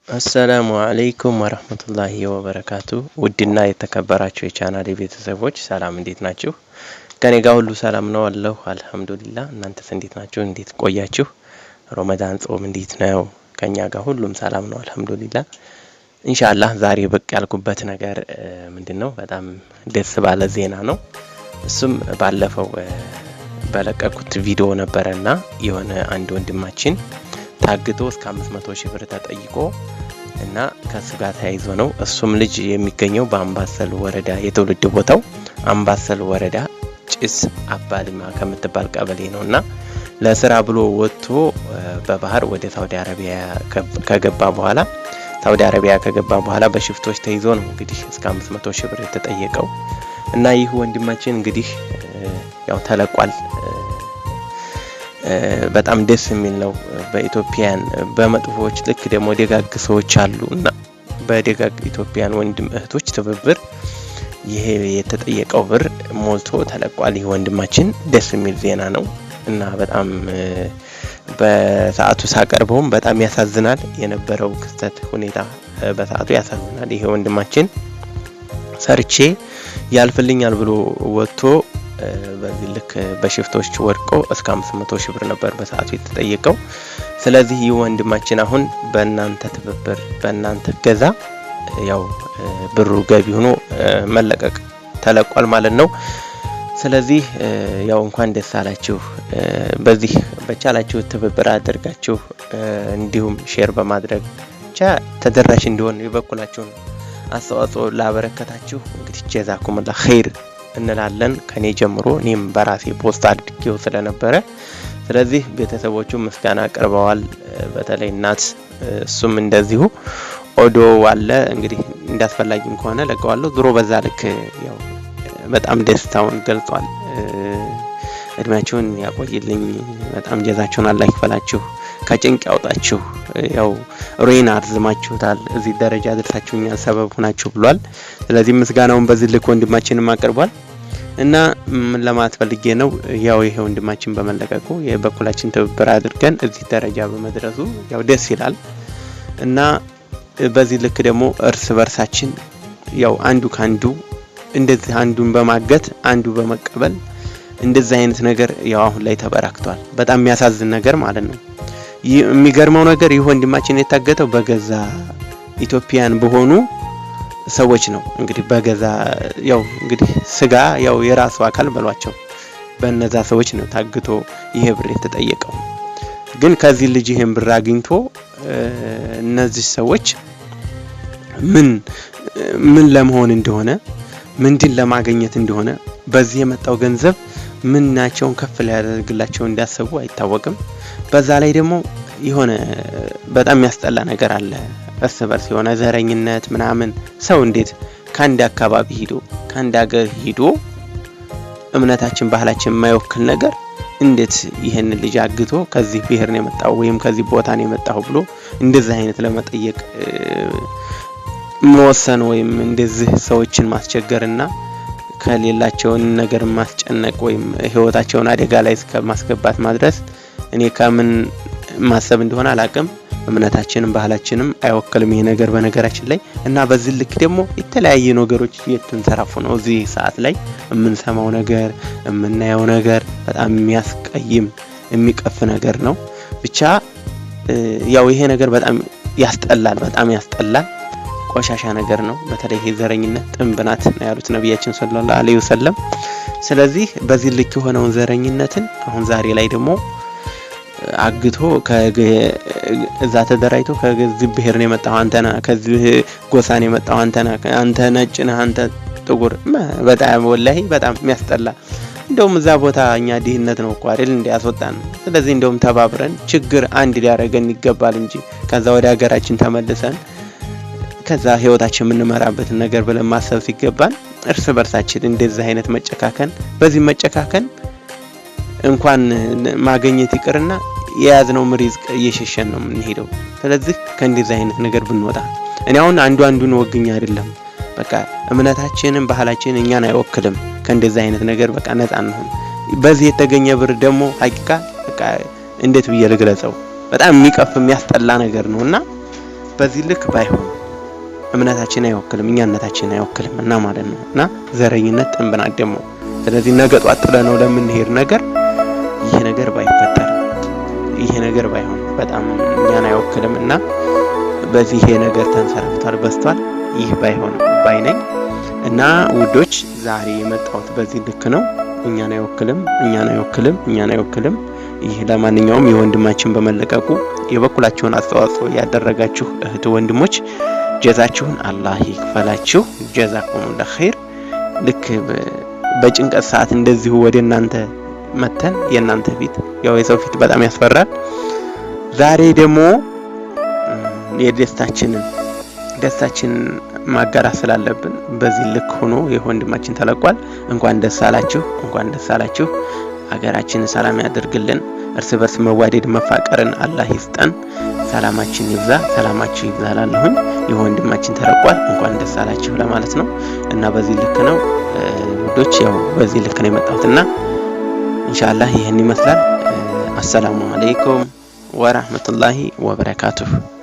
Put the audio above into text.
السلام عليكم ورحمة الله وبركاته. ودنا የተከበራችሁ የቻናሌ ቤተሰቦች ሰላም እንዴት ናችሁ? ከኔ ጋር ሁሉ ሰላም ነው አለሁ አልহামዱሊላህ። እናንተስ እንዴት ናችሁ? እንዴት ቆያችሁ? ረመዳን ጾም እንዴት ነው? ከኛ ጋር ሁሉም ሰላም ነው አልহামዱሊላህ። ኢንሻአላህ ዛሬ ብቅ ያልኩበት ነገር ምንድነው በጣም ደስ ባለ ዜና ነው። እሱም ባለፈው በለቀኩት ቪዲዮ ነበርና የሆነ አንድ ወንድማችን ታግቶ እስከ 500 ሺህ ብር ተጠይቆ እና ከሱ ጋር ተያይዞ ነው። እሱም ልጅ የሚገኘው በአምባሰል ወረዳ የትውልድ ቦታው አምባሰል ወረዳ ጭስ አባልማ ከምትባል ቀበሌ ነውና ለስራ ብሎ ወጥቶ በባህር ወደ ሳውዲ አረቢያ ከገባ በኋላ በሽፍቶች ተይዞ ነው እንግዲህ እስከ 500 ሺህ ብር የተጠየቀው እና ይህ ወንድማችን እንግዲህ ያው ተለቋል። በጣም ደስ የሚል ነው። በኢትዮጵያን በመጥፎች ልክ ደግሞ ደጋግ ሰዎች አሉና በደጋግ ኢትዮጵያን ወንድም እህቶች ትብብር ይሄ የተጠየቀው ብር ሞልቶ ተለቋል። ይህ ወንድማችን ደስ የሚል ዜና ነው እና በጣም በሰዓቱ ሳቀርበውም በጣም ያሳዝናል። የነበረው ክስተት ሁኔታ በሰዓቱ ያሳዝናል። ይሄ ወንድማችን ሰርቼ ያልፍልኛል ብሎ ወጥቶ በዚህ ልክ በሽፍቶች ወድቆ እስከ 500 ሺህ ብር ነበር በሰዓቱ የተጠየቀው። ስለዚህ ይህ ወንድማችን አሁን በእናንተ ትብብር በእናንተ ገዛ ያው ብሩ ገቢ ሆኖ መለቀቅ ተለቋል ማለት ነው። ስለዚህ ያው እንኳን ደስ አላችሁ። በዚህ በቻላችሁ ትብብር አድርጋችሁ እንዲሁም ሼር በማድረግ ብቻ ተደራሽ እንዲሆን የበኩላችሁን አስተዋጽኦ ላበረከታችሁ እንግዲህ ጀዛኩሙላህ ኸይር እንላለን። ከኔ ጀምሮ እኔም በራሴ ፖስት አድርጌው ስለነበረ ስለዚህ ቤተሰቦቹ ምስጋና አቀርበዋል። በተለይ እናት እሱም እንደዚሁ ኦዶ ዋለ እንግዲህ እንዳስፈላጊም ከሆነ ለቀዋለሁ። ድሮ በዛ ልክ ያው በጣም ደስታውን ገልጿል። እድሜያችሁን ያቆይልኝ፣ በጣም ጀዛችሁን አላህ ይክፈላችሁ፣ ከጭንቅ ያውጣችሁ። ያው ሩይን አርዝማችሁታል፣ እዚህ ደረጃ አድርሳችሁኛል፣ ሰበብ ሆናችሁ ብሏል። ስለዚህ ምስጋናውን በዚህ ልክ ወንድማችንም አቀርቧል እና ምን ለማለት ፈልጌ ነው ያው ይሄ ወንድማችን በመለቀቁ የበኩላችን ትብብር አድርገን እዚህ ደረጃ በመድረሱ ያው ደስ ይላል እና በዚህ ልክ ደግሞ እርስ በርሳችን ያው አንዱ ካንዱ እንደዚህ አንዱን በማገት አንዱ በመቀበል እንደዚህ አይነት ነገር ያው አሁን ላይ ተበራክቷል። በጣም የሚያሳዝን ነገር ማለት ነው። የሚገርመው ነገር ይህ ወንድማችን የታገተው በገዛ ኢትዮጵያን በሆኑ ሰዎች ነው። እንግዲህ በገዛ ያው እንግዲህ ስጋ ያው የራሱ አካል በሏቸው በእነዛ ሰዎች ነው ታግቶ ይሄ ብር የተጠየቀው። ግን ከዚህ ልጅ ይሄን ብር አግኝቶ እነዚህ ሰዎች ምን ለመሆን እንደሆነ ምንድን ለማግኘት እንደሆነ በዚህ የመጣው ገንዘብ ምናቸውን ከፍ ሊያደርግላቸው እንዳሰቡ አይታወቅም። በዛ ላይ ደግሞ የሆነ በጣም ያስጠላ ነገር አለ። እርስ በርስ የሆነ ዘረኝነት ምናምን ሰው እንዴት ካንድ አካባቢ ሄዶ ካንድ ሀገር ሄዶ እምነታችን ባህላችን የማይወክል ነገር እንዴት ይሄን ልጅ አግቶ ከዚህ ብሄር ነው የመጣው ወይም ከዚህ ቦታ ነው የመጣው ብሎ እንደዚህ አይነት ለመጠየቅ መወሰን ወይም እንደዚህ ሰዎችን ማስቸገርና ከሌላቸውን ነገር ማስጨነቅ ወይም ህይወታቸውን አደጋ ላይ እስከማስገባት ማድረስ እኔ ከምን ማሰብ እንደሆነ አላቅም። እምነታችንን ባህላችንም አይወክልም ይሄ ነገር በነገራችን ላይ እና በዚህ ልክ ደግሞ የተለያየ ነገሮች እየተንሰራፉ ነው። እዚህ ሰዓት ላይ የምንሰማው ነገር የምናየው ነገር በጣም የሚያስቀይም የሚቀፍ ነገር ነው። ብቻ ያው ይሄ ነገር በጣም ያስጠላል ቆሻሻ ነገር ነው። በተለይ ይሄ ዘረኝነት ጥንብናት ነው ያሉት ነብያችን ሰለላሁ ዐለይሂ ወሰለም። ስለዚህ በዚህ ልክ የሆነውን ዘረኝነትን አሁን ዛሬ ላይ ደግሞ አግቶ ከዛ ተደራይቶ ከዚህ ብሄር ነው የመጣው አንተና ከዚህ ጎሳ ነው የመጣው አንተ ነጭ ነህ አንተ ጥቁር በጣም ወላሂ በጣም የሚያስጠላ። እንደውም እዛ ቦታ እኛ ድህነት ነው እኮ አይደል እንዲያስወጣን። ስለዚህ እንደውም ተባብረን ችግር አንድ ሊያረገን ይገባል እንጂ ከዛ ወደ ሀገራችን ተመልሰን ከዛ ህይወታችን የምንመራበት ነገር ብለን ማሰብ ሲገባን እርስ በርሳችን እንደዚህ አይነት መጨካከን በዚህ መጨካከን እንኳን ማግኘት ይቅርና የያዝነው ምሪዝ እየሸሸን ነው የምንሄደው። ስለዚህ ከእንደዚህ አይነት ነገር ብንወጣ እኔ አሁን አንዱን ወግኛ አይደለም በቃ እምነታችንን ባህላችንን እኛን አይወክልም። ከእንደዚህ አይነት ነገር በቃ ነፃ ነው። በዚህ የተገኘ ብር ደግሞ ሀቂቃ በቃ እንዴት ብዬ ልግለጸው በጣም የሚቀፍ የሚያስጠላ ነገር ነውና በዚህ ልክ ባይሆን እምነታችን አይወክልም እኛነታችን አይወክልም እና ማለት ነው። እና ዘረኝነት ጥንብናት ደግሞ ስለዚህ ነገ ጧት ጥለነው ለምንሄድ ነገር ይሄ ነገር ባይፈጠር ይሄ ነገር ባይሆን በጣም እኛን አይወክልም እና በዚህ ይሄ ነገር ተንሰራፍቷል በስቷል ይህ ባይሆን ባይነኝ እና ውዶች ዛሬ የመጣሁት በዚህ ልክ ነው። እኛን አይወክልም። ይህ ለማንኛውም የወንድማችን በመለቀቁ የበኩላችሁን አስተዋጽኦ ያደረጋችሁ እህት ወንድሞች ጀዛችሁን አላህ ይክፈላችሁ። ጀዛኩሙላህ ኸይር። ልክ በጭንቀት ሰዓት እንደዚሁ ወደ እናንተ መተን የእናንተ ፊት ያው የሰው ፊት በጣም ያስፈራል። ዛሬ ደግሞ ደስታችንን ማጋራት ስላለብን በዚህ ልክ ሆኖ የወንድማችን ተለቋል። እንኳን ደስ አላችሁ። ሀገራችንን ሰላም ያደርግልን። እርስ በርስ መዋደድ መፋቀርን አላህ ይስጠን። ሰላማችን ይብዛ ላለሁኝ የወንድማችን ተለቋል። እንኳን ደስ አላችሁ ለማለት ነው እና በዚህ ልክ ነው ውዶች። ያው በዚህ ልክ ነው የመጣሁትና ኢንሻአላህ ይሄን ይመስላል። አሰላሙ አለይኩም ወራህመቱላሂ ወበረካቱሁ።